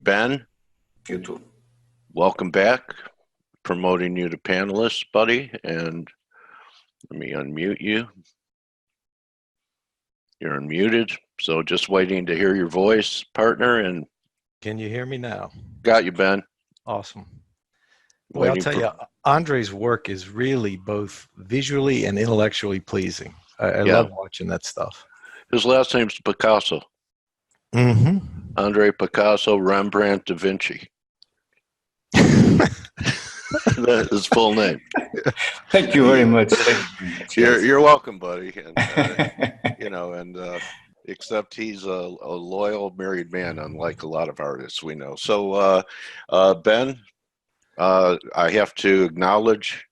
Ben, You too. welcome back. Promoting you to panelist, buddy, and let me unmute you. You're unmuted, so just waiting to hear your voice, partner, and Can you hear me now? got you, Ben. Awesome. Boy, I'll tell you, Andre's work is really both visually and intellectually pleasing. I love watching that stuff. His last name's Picasso. Mm-hmm. Andre Picasso, Rembrandt, Da Vinci. That's his full name. Thank you very much. You're welcome, buddy. And, except he's a loyal married man, unlike a lot of artists we know. So, Ben, I have to acknowledge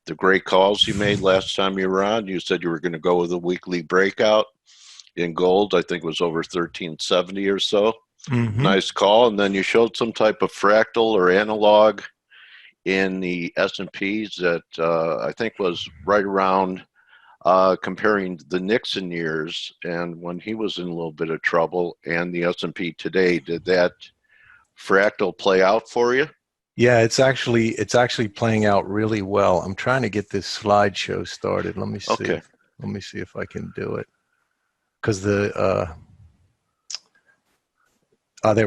the great calls you made last time you were on. You said you were going to go with a weekly breakout in gold. I think it was over 1370 or so. Mm-hmm. Nice call. And then you showed some type of fractal or analog in the S&Ps that I think was right around comparing the Nixon years and when he was in a little bit of trouble and the S&P today. Did that fractal play out for you? Yeah, it's actually playing out really well. I'm trying to get this slideshow started. Let me see. Okay. Let me see if I can do it. Because there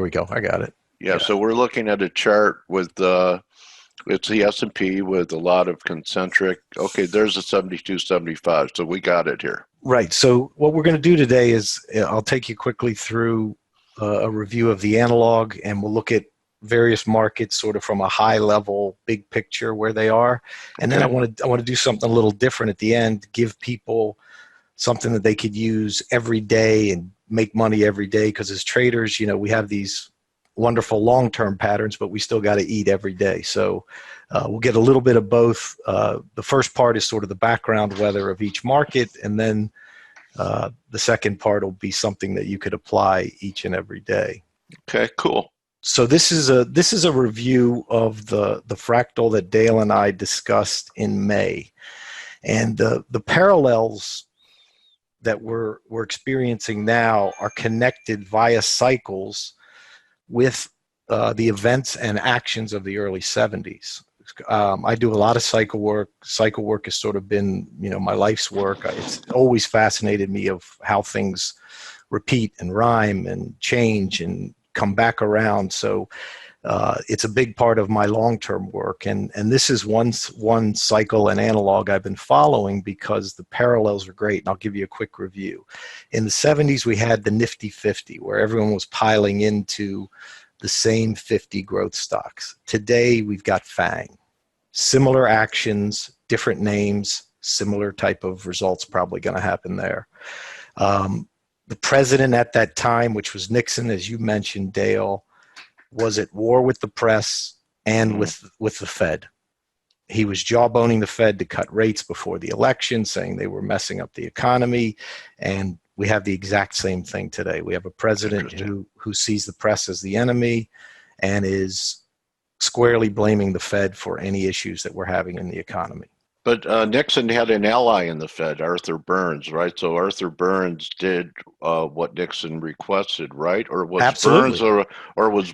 we go. I got it. Yeah, so we're looking at a chart with it's the S&P with a lot of concentric. Okay, there's a 72.75, so we got it here. Right. So what we're going to do today is I'll take you quickly through a review of the analog, and we'll look at various markets sort of from a high level, big picture where they are. And then I want to do something a little different at the end, give people something that they could use every day and make money every day. Because as traders, we have these wonderful long-term patterns, but we still got to eat every day. So we'll get a little bit of both. The first part is sort of the background weather of each market, and then the second part will be something that you could apply each and every day. Okay, cool. So this is a review of the fractal that Dale and I discussed in May, and the parallels that we're experiencing now are connected via cycles with the events and actions of the early 70s. I do a lot of cycle work. Cycle work has sort of been, my life's work. It's always fascinated me of how things repeat and rhyme and change and come back around. So it's a big part of my long-term work. And this is one cycle and analog I've been following because the parallels are great. And I'll give you a quick review. In the 70s, we had the Nifty 50, where everyone was piling into the same 50 growth stocks. Today, we've got FANG. Similar actions, different names, similar type of results probably going to happen there. The president at that time, which was Nixon, as you mentioned, Dale, was at war with the press and with the Fed. He was jawboning the Fed to cut rates before the election, saying they were messing up the economy. And we have the exact same thing today. We have a president who sees the press as the enemy and is squarely blaming the Fed for any issues that we're having in the economy. But Nixon had an ally in the Fed, Arthur Burns, right? So Arthur Burns did what Nixon requested, right? Or was Absolutely.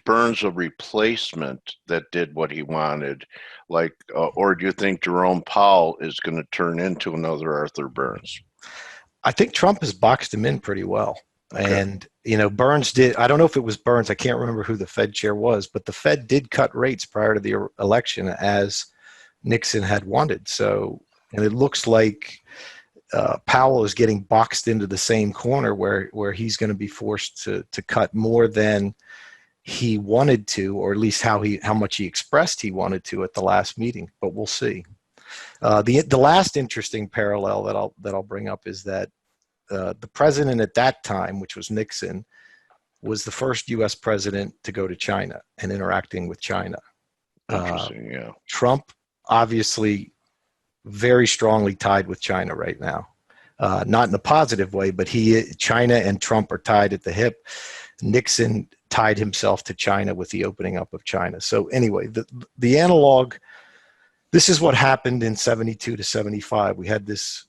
Burns a replacement that did what he wanted? Or do you think Jerome Powell is going to turn into another Arthur Burns? I think Trump has boxed him in pretty well. Okay. And, Burns did, I don't know if it was Burns, I can't remember who the Fed chair was, but the Fed did cut rates prior to the election as Nixon had wanted. So, and it looks like Powell is getting boxed into the same corner where he's going to be forced to cut more than he wanted to, or at least how much he expressed he wanted to at the last meeting. But we'll see. The last interesting parallel that I'll bring up is that the president at that time, which was Nixon, was the first U.S. president to go to China and interacting with China. Interesting, yeah. Trump, obviously, very strongly tied with China right now. Not in a positive way, but China and Trump are tied at the hip. Nixon tied himself to China with the opening up of China. So anyway, the analog, this is what happened in 72 to 75. We had this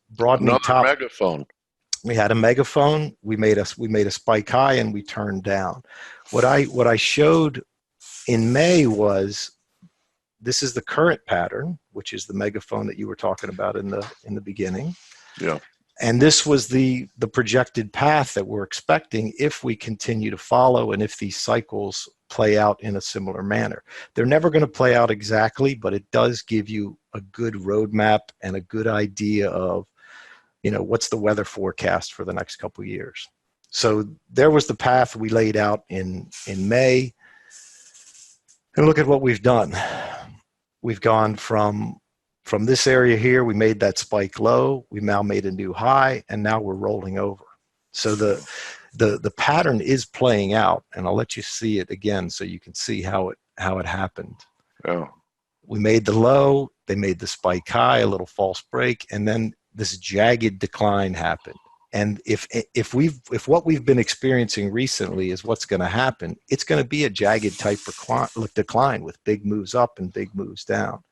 broadening Another megaphone. We had a megaphone. We made a spike high and we turned down. What I showed in May was this is the current pattern, which is the megaphone that you were talking about in the beginning. Yeah. And this was the projected path that we're expecting if we continue to follow and if these cycles play out in a similar manner. They're never going to play out exactly, but it does give you a good roadmap and a good idea of, what's the weather forecast for the next couple of years. So there was the path we laid out in May. And look at what we've done. We've gone from this area here, we made that spike low, we now made a new high, and now we're rolling over. So the pattern is playing out, and I'll let you see it again so you can see how it happened. Oh. We made the low, they made the spike high, a little false break, and then this jagged decline happened. And if what we've been experiencing recently is what's going to happen, it's going to be a jagged type decline with big moves up and big moves down.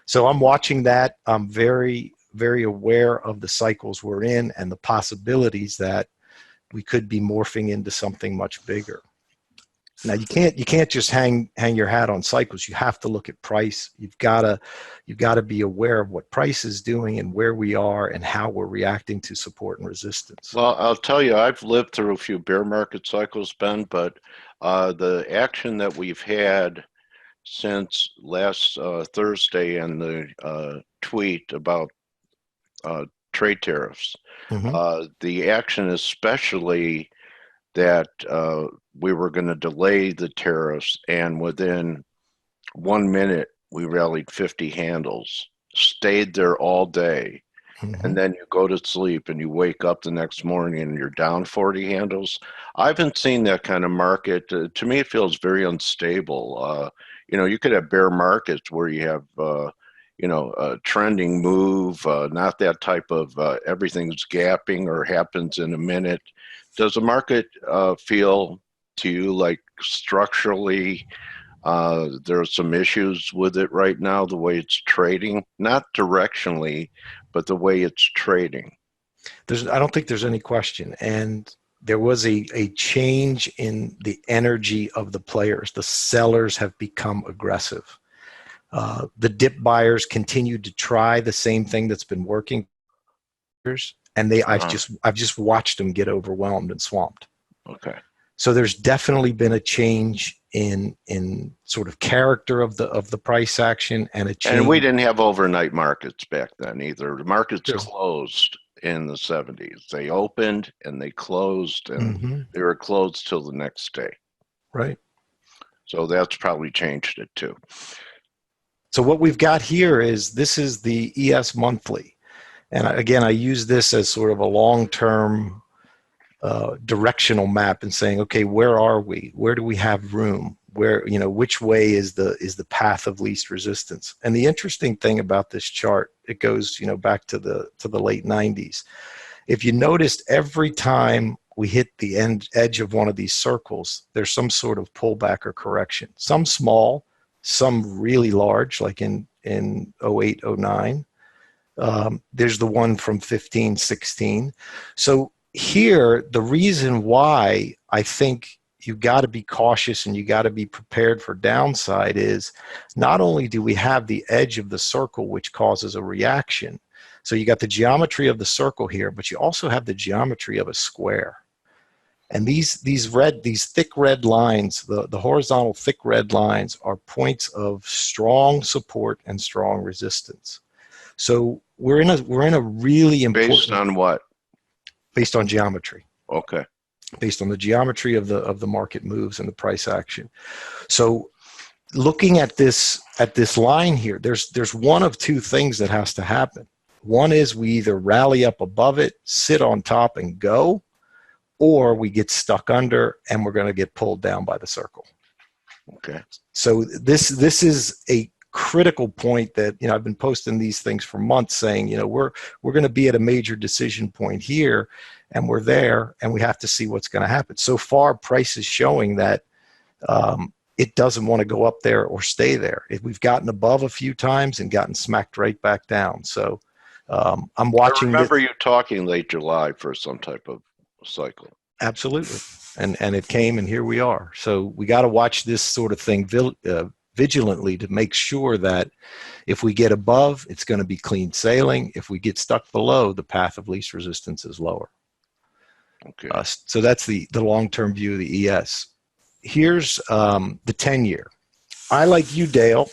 So I'm watching that. I'm very, very aware of the cycles we're in and the possibilities that we could be morphing into something much bigger. Now you can't just hang your hat on cycles. You have to look at price. You've got to be aware of what price is doing and where we are and how we're reacting to support and resistance. Well, I'll tell you, I've lived through a few bear market cycles, Ben, but the action that we've had since last Thursday and the tweet about trade tariffs, the action especially that we were going to delay the tariffs, and within 1 minute we rallied 50 handles, stayed there all day, and then you go to sleep and you wake up the next morning and you're down 40 handles. I haven't seen that kind of market. To me, it feels very unstable. You could have bear markets where you have a trending move, not that type of everything's gapping or happens in a minute. Does the market feel to you like structurally there are some issues with it right now, the way it's trading, not directionally, but the way it's trading? I don't think there's any question. And there was a change in the energy of the players. The sellers have become aggressive. The dip buyers continued to try the same thing that's been working, and I've just watched them get overwhelmed and swamped. Okay. So there's definitely been a change in sort of character of the price action, and a change. And we didn't have overnight markets back then either. The markets closed in the 70s. They opened and they closed, and they were closed till the next day. Right. So that's probably changed it too. So what we've got here is this is the ES monthly. And again, I use this as sort of a long-term directional map and saying, okay, where are we? Where do we have room? Where, which way is the path of least resistance? And the interesting thing about this chart, it goes, back to the late 90s. If you noticed, every time we hit the edge of one of these circles, there's some sort of pullback or correction. Some small, some really large, like in 08, 09. There's the one from 15, 16. So here, the reason why I think you got to be cautious and you got to be prepared for downside is not only do we have the edge of the circle, which causes a reaction. So you got the geometry of the circle here, but you also have the geometry of a square. And these thick red lines, the horizontal thick red lines, are points of strong support and strong resistance. So we're in a really important. Based on what? Based on geometry. Okay. Based on the geometry of the market moves and the price action. So looking at this line here, there's one of two things that has to happen. One is we either rally up above it, sit on top and go, or we get stuck under and we're going to get pulled down by the circle. Okay. So this is a critical point that, I've been posting these things for months saying, we're going to be at a major decision point here, and we're there, and we have to see what's going to happen. So far, price is showing that it doesn't want to go up there or stay there. We've gotten above a few times and gotten smacked right back down. So I'm I watching remember you talking late July for some type of cycle. Absolutely. And it came, and here we are. So we got to watch this sort of thing vigilantly to make sure that if we get above, it's going to be clean sailing. If we get stuck below, the path of least resistance is lower. Okay. So that's the long-term view of the ES. Here's the 10-year. I, like you, Dale,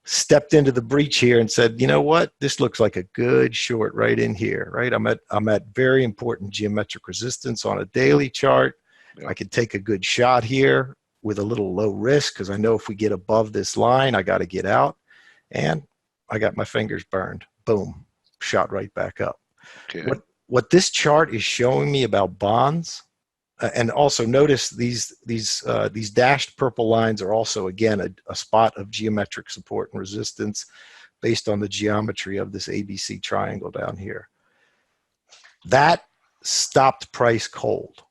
stepped into the breach here and said, you know what, this looks like a good short right in here, right? I'm at very important geometric resistance on a daily chart. Yeah. I could take a good shot here with a little low risk because I know if we get above this line, I got to get out. And I got my fingers burned. Boom, shot right back up. Okay. What this chart is showing me about bonds, and also notice these dashed purple lines are also, again, a spot of geometric support and resistance based on the geometry of this ABC triangle down here. That stopped price cold.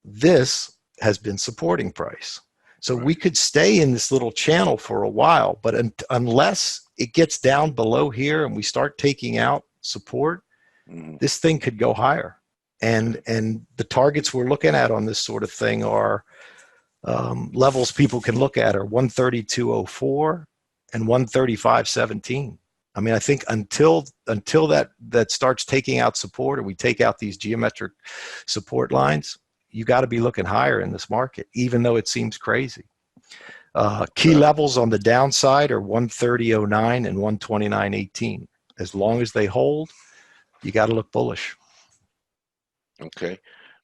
This has been supporting price. So we could stay in this little channel for a while, but unless it gets down below here and we start taking out support, this thing could go higher. And the targets we're looking at on this sort of thing are levels people can look at are 132.04 and 135.17. I mean, I think until that starts taking out support, or we take out these geometric support lines, you got to be looking higher in this market, even though it seems crazy. Key levels on the downside are 130.09 and 129.18. As long as they hold, you got to look bullish. Okay.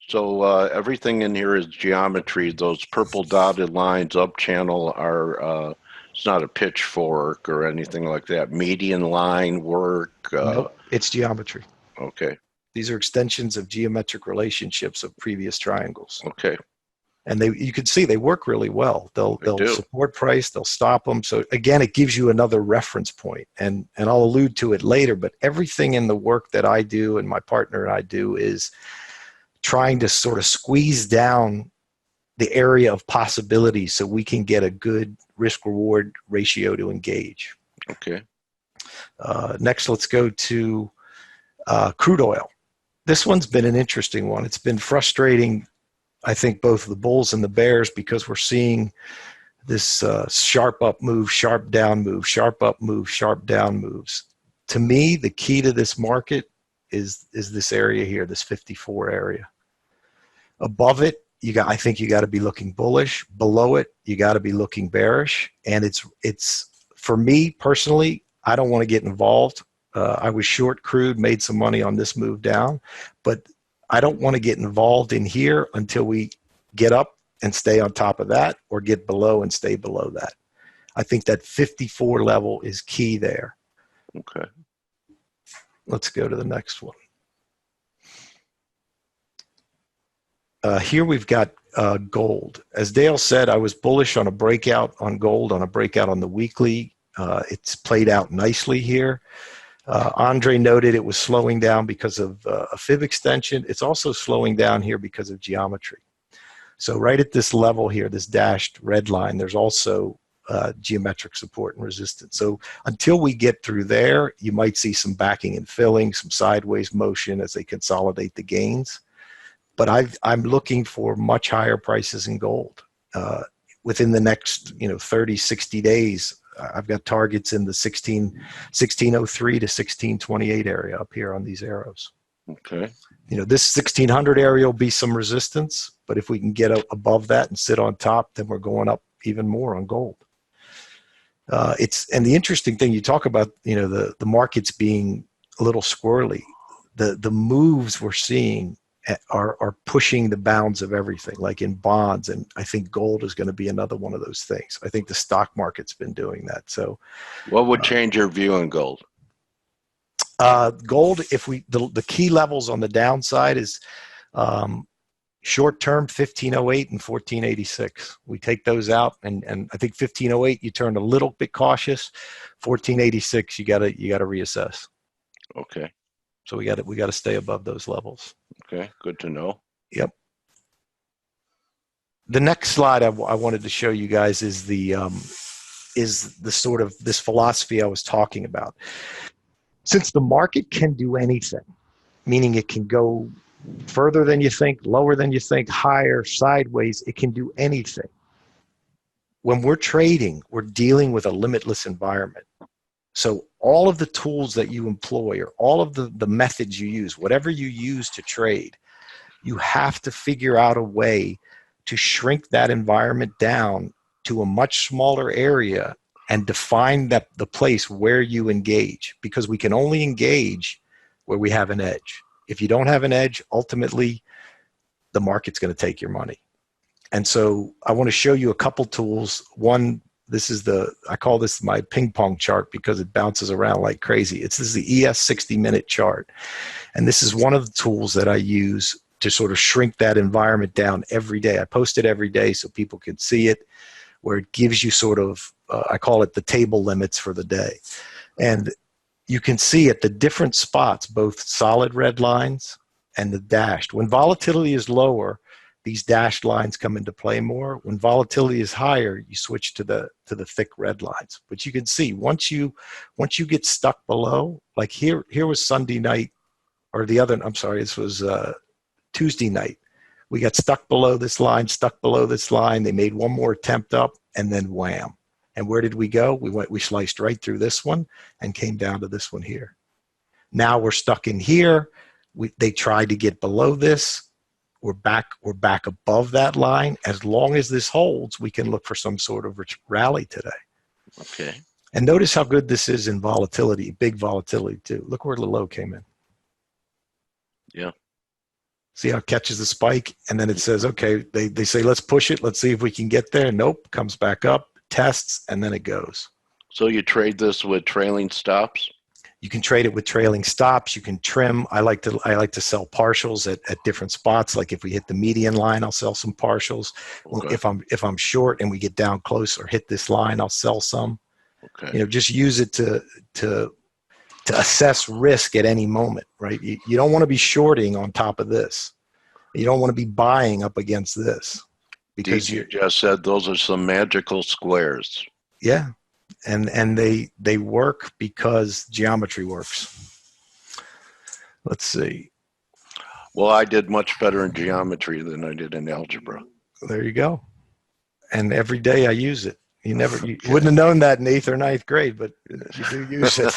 So everything in here is geometry. Those purple dotted lines up channel are, it's not a pitchfork or anything like that. Median line work. Nope, it's geometry. Okay. These are extensions of geometric relationships of previous triangles. Okay. And you can see they work really well. They'll support price, they'll stop them. So again, it gives you another reference point. And I'll allude to it later, but everything in the work that I do and my partner and I do is trying to sort of squeeze down the area of possibility so we can get a good risk-reward ratio to engage. Okay. Next, let's go to crude oil. This one's been an interesting one. It's been frustrating, I think, both the bulls and the bears, because we're seeing this sharp up move, sharp down move, sharp up move, sharp down moves. To me, the key to this market is this area here, this 54 area. Above it, I think you got to be looking bullish. Below it, you got to be looking bearish. And it's for me personally, I don't want to get involved. I was short crude, made some money on this move down, but I don't want to get involved in here until we get up and stay on top of that, or get below and stay below that. I think that 54 level is key there. Okay. Let's go to the next one. Here we've got gold. As Dale said, I was bullish on a breakout on gold, on a breakout on the weekly. It's played out nicely here. Andre noted it was slowing down because of a fib extension. It's also slowing down here because of geometry. So right at this level here, this dashed red line, there's also geometric support and resistance. So until we get through there, you might see some backing and filling, some sideways motion as they consolidate the gains. But I'm looking for much higher prices in gold within the next 30, 60 days. I've got targets in the 1603 to 1628 area up here on these arrows. Okay. This 1600 area will be some resistance, but if we can get above that and sit on top, then we're going up even more on gold. And the interesting thing, you talk about, the markets being a little squirrely. The moves we're seeing are pushing the bounds of everything, like in bonds, and I think gold is going to be another one of those things. I think the stock market's been doing that. So what would change your view on gold? Gold, if the key levels on the downside is short term 1508 and 1486. We take those out, and I think 1508 you turn a little bit cautious. 1486 you gotta reassess. Okay. So we got to stay above those levels. Okay, good to know. Yep. The next slide I wanted to show you guys is the sort of this philosophy I was talking about. Since the market can do anything, meaning it can go further than you think, lower than you think, higher, sideways, it can do anything. When we're trading, we're dealing with a limitless environment. So all of the tools that you employ, or all of the methods you use, whatever you use to trade, you have to figure out a way to shrink that environment down to a much smaller area and define the place where you engage, because we can only engage where we have an edge. If you don't have an edge, ultimately, the market's going to take your money. And so I want to show you a couple tools. One, I call this my ping pong chart because it bounces around like crazy. This is the ES 60-minute chart. And this is one of the tools that I use to sort of shrink that environment down every day. I post it every day so people can see it, where it gives you sort of, I call it the table limits for the day. And you can see at the different spots, both solid red lines and the dashed. When volatility is lower, these dashed lines come into play more. When volatility is higher, you switch to the thick red lines. But you can see once you get stuck below, like here was Sunday night, or this was Tuesday night. We got stuck below this line, They made one more attempt up, and then wham. And where did we go? We sliced right through this one and came down to this one here. Now we're stuck in here. They tried to get below this. We're back above that line. As long as this holds, we can look for some sort of rally today. Okay. And notice how good this is in volatility, big volatility too. Look where the low came in. Yeah. See how it catches the spike, and then it says, okay, they say, let's push it. Let's see if we can get there. Nope, comes back up, tests, and then it goes. So you trade this with trailing stops? You can trade it with trailing stops. You can trim. I like to sell partials at different spots. Like if we hit the median line, I'll sell some partials. Okay. If I'm short and we get down close or hit this line, I'll sell some. Okay. Just use it to assess risk at any moment, right? You don't want to be shorting on top of this. You don't want to be buying up against this, because you just said those are some magical squares. Yeah. And they work because geometry works. Let's see. Well, I did much better in geometry than I did in algebra. There you go. And every day I use it. You wouldn't have known that in 8th or 9th grade, but you do use it.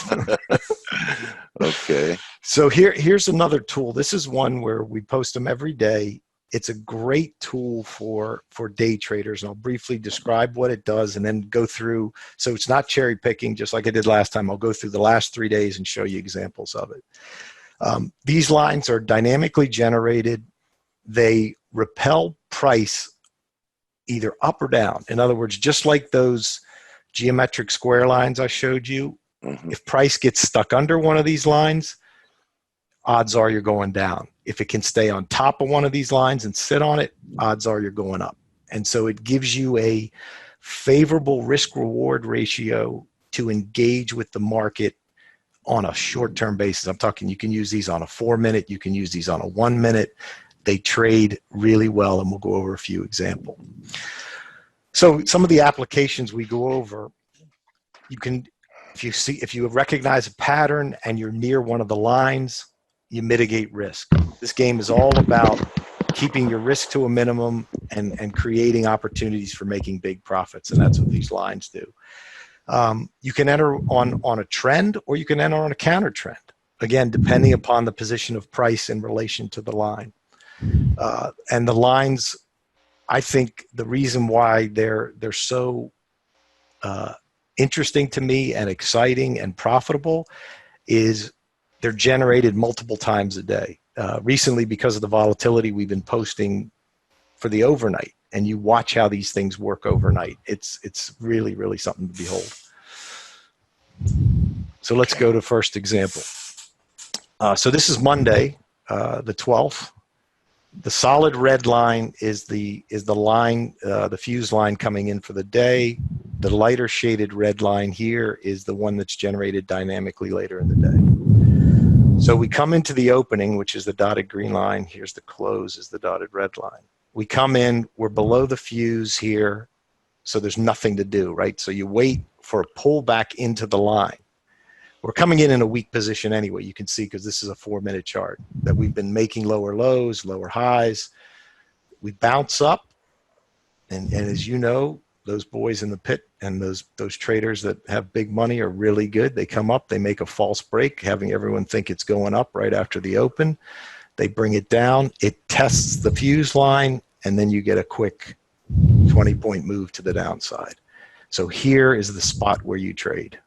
Okay. So here's another tool. This is one where we post them every day. It's a great tool for day traders, and I'll briefly describe what it does and then go through. So it's not cherry picking, just like I did last time. I'll go through the last 3 days and show you examples of it. These lines are dynamically generated. They repel price either up or down. In other words, just like those geometric square lines I showed you, if price gets stuck under one of these lines, odds are you're going down. If it can stay on top of one of these lines and sit on it, odds are you're going up. And so it gives you a favorable risk-reward ratio to engage with the market on a short-term basis. I'm talking, you can use these on a 4-minute, you can use these on a 1-minute. They trade really well, and we'll go over a few examples. So some of the applications we go over, you can, if you recognize a pattern and you're near one of the lines, you mitigate risk. This game is all about keeping your risk to a minimum and creating opportunities for making big profits, and that's what these lines do. You can enter on a trend, or you can enter on a counter trend, again, depending upon the position of price in relation to the line. And the lines, I think the reason why they're so interesting to me and exciting and profitable is they're generated multiple times a day. Recently, because of the volatility, we've been posting for the overnight, and you watch how these things work overnight. It's really, really something to behold. So let's go to first example. So this is Monday, the 12th. The solid red line is the line, the fuse line coming in for the day. The lighter shaded red line here is the one that's generated dynamically later in the day. So we come into the opening, which is the dotted green line. Here's the close, is the dotted red line. We come in, we're below the fuse here, so there's nothing to do, right? So you wait for a pullback into the line. we're coming in a weak position anyway. You can see, because this is a 4-minute chart, that we've been making lower lows, lower highs. We bounce up, and as you know, those boys in the pit and those traders that have big money are really good. They come up, they make a false break, having everyone think it's going up right after the open. They bring it down, it tests the fuse line, and then you get a quick 20-point move to the downside. So here is the spot where you trade.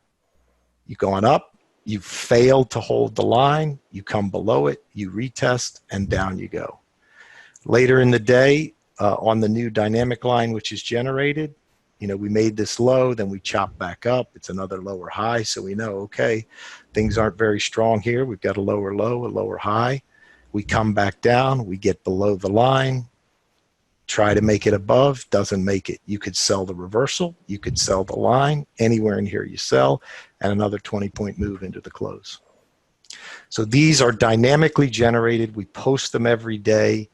You've gone up, you failed to hold the line, you come below it, you retest, and down you go. Later in the day, on the new dynamic line which is generated, we made this low, then we chop back up. It's another lower high, so we know, okay, things aren't very strong here. We've got a lower low, a lower high. We come back down, we get below the line, try to make it above, doesn't make it. You could sell the reversal, you could sell the line, anywhere in here you sell, and another 20-point move into the close. So these are dynamically generated. We post them every day.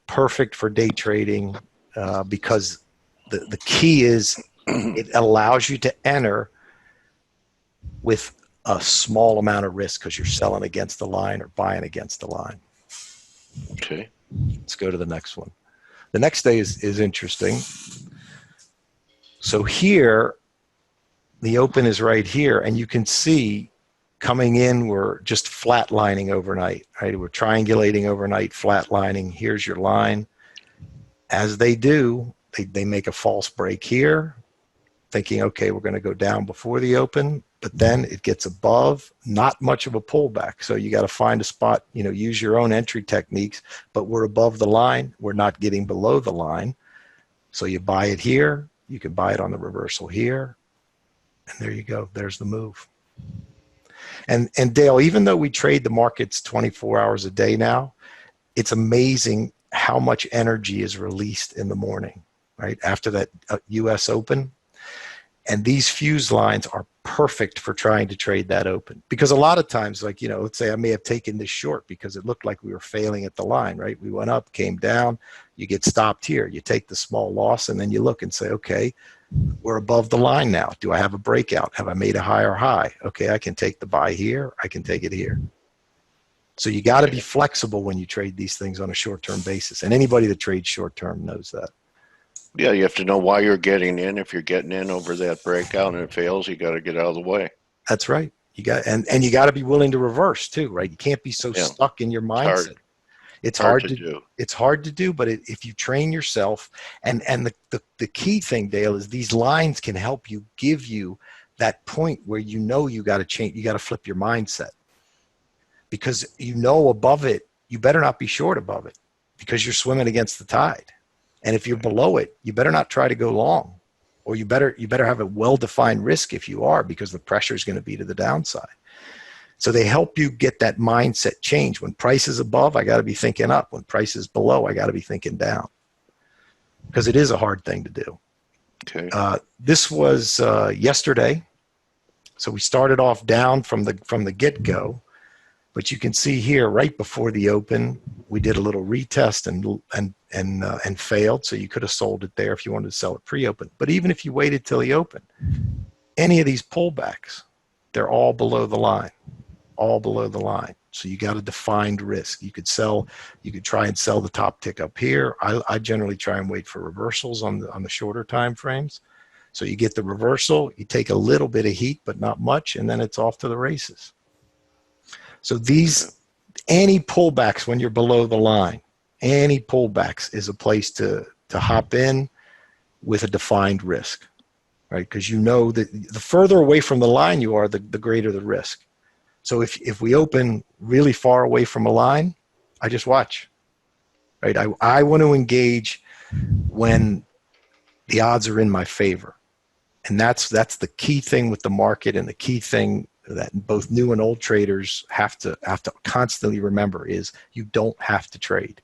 Perfect for day trading because the key is it allows you to enter with a small amount of risk because you're selling against the line or buying against the line. Okay. Let's go to the next one. The next day is interesting. So here, the open is right here, and you can see coming in, we're just flatlining overnight, right? We're triangulating overnight, flatlining. Here's your line. As they do, they make a false break here, thinking, okay, we're going to go down before the open, but then it gets above, not much of a pullback. So you got to find a spot, use your own entry techniques, but we're above the line. We're not getting below the line. So you buy it here. You can buy it on the reversal here. And there you go. There's the move. And Dale, even though we trade the markets 24 hours a day now, it's amazing how much energy is released in the morning, right? After that US Open. And these fuse lines are perfect for trying to trade that open. Because a lot of times, like, let's say I may have taken this short because it looked like we were failing at the line, right? We went up, came down, you get stopped here. You take the small loss, and then you look and say, okay, we're above the line now. Do I have a breakout? Have I made a higher high? Okay, I can take the buy here. I can take it here. So you got to be flexible when you trade these things on a short-term basis. And anybody that trades short-term knows that. Yeah, you have to know why you're getting in. If you're getting in over that breakout and it fails, you got to get out of the way. That's right. You got and you got to be willing to reverse too, right? You can't be so stuck in your mindset. It's hard to do. It's hard to do, but if you train yourself, and the key thing, Dale, is these lines can help you, give you that point where you got to change, you got to flip your mindset, because above it, you better not be short above it because you're swimming against the tide. And if you're below it, you better not try to go long, or you better have a well-defined risk if you are, because the pressure is going to be to the downside. So they help you get that mindset change. When price is above, I got to be thinking up. When price is below, I got to be thinking down, because it is a hard thing to do. Okay. This was yesterday. So we started off down from the get-go. But you can see here, right before the open, we did a little retest and failed. So you could have sold it there if you wanted to sell it pre-open. But even if you waited till the open, any of these pullbacks, they're all below the line, all below the line. So you got a defined risk. You could try and sell the top tick up here. I generally try and wait for reversals on the shorter time frames. So you get the reversal, you take a little bit of heat, but not much, and then it's off to the races. So any pullbacks when you're below the line, any pullbacks is a place to hop in with a defined risk, right? Because that the further away from the line you are, the greater the risk. So if we open really far away from a line, I just watch, right? I want to engage when the odds are in my favor. And that's the key thing with the market, and the key thing that both new and old traders have to constantly remember is you don't have to trade.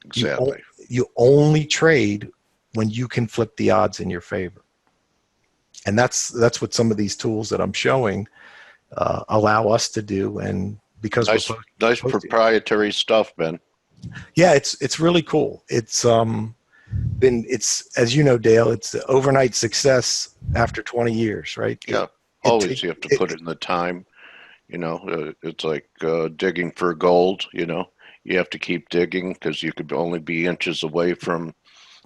Exactly. You only trade when you can flip the odds in your favor. And that's what some of these tools that I'm showing allow us to do. And because nice proprietary stuff, Ben. Yeah, it's really cool. It's as you know, Dale, it's the overnight success after 20 years, right? Yeah. Always you have to put in the time. It's like digging for gold. You have to keep digging because you could only be inches away from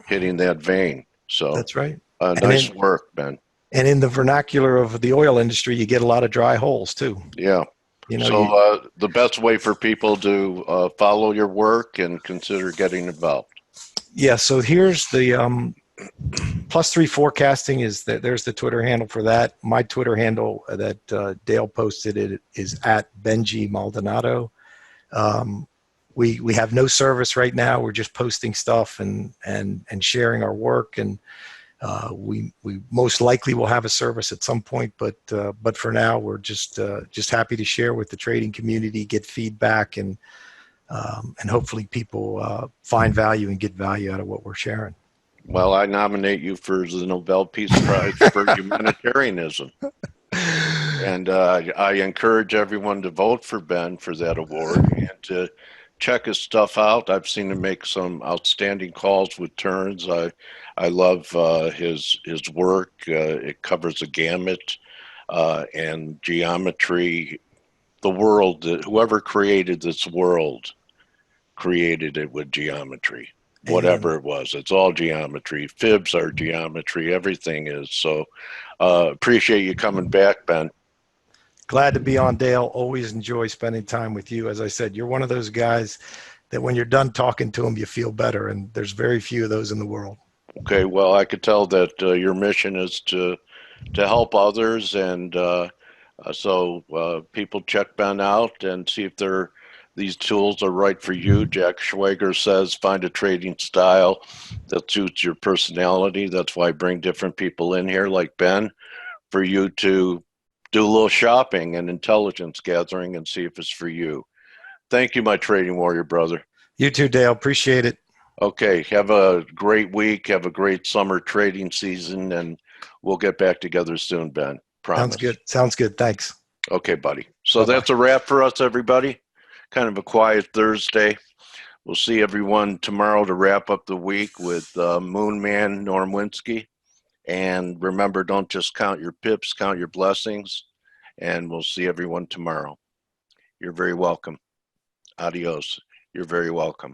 hitting that vein. So That's right. nice work, Ben. And in the vernacular of the oil industry, you get a lot of dry holes too. Yeah. The best way for people to follow your work and consider getting involved. Yeah. So here's the +3 forecasting is that there's the Twitter handle for that. My Twitter handle that Dale posted it is at Benji Maldonado. We have no service right now. We're just posting stuff and sharing our work, and we most likely will have a service at some point. But for now, we're just happy to share with the trading community, get feedback, and hopefully people find value and get value out of what we're sharing. Well, I nominate you for the Nobel Peace Prize for humanitarianism. And I encourage everyone to vote for Ben for that award and to check his stuff out. I've seen him make some outstanding calls with turns. I love his work. It covers a gamut and geometry. The world, whoever created this world created it with geometry. Whatever it was, it's all geometry. Fibs are geometry. Everything is. So appreciate you coming back, Ben. Glad to be on, Dale. Always enjoy spending time with you. As I said, you're one of those guys that when you're done talking to him, you feel better. And there's very few of those in the world. Okay. Well, I could tell that your mission is to help others. And so people check Ben out and see if these tools are right for you. Jack Schwager says, find a trading style that suits your personality. That's why I bring different people in here like Ben for you to do a little shopping and intelligence gathering and see if it's for you. Thank you, my trading warrior brother. You too, Dale. Appreciate it. Okay. Have a great week. Have a great summer trading season, and we'll get back together soon, Ben. Promise. Sounds good. Thanks. Okay, buddy. So Bye-bye. That's a wrap for us, everybody. Kind of a quiet Thursday. We'll see everyone tomorrow to wrap up the week with Moon Man Normwinski. And remember, don't just count your pips, count your blessings. And we'll see everyone tomorrow. You're very welcome. Adios. You're very welcome.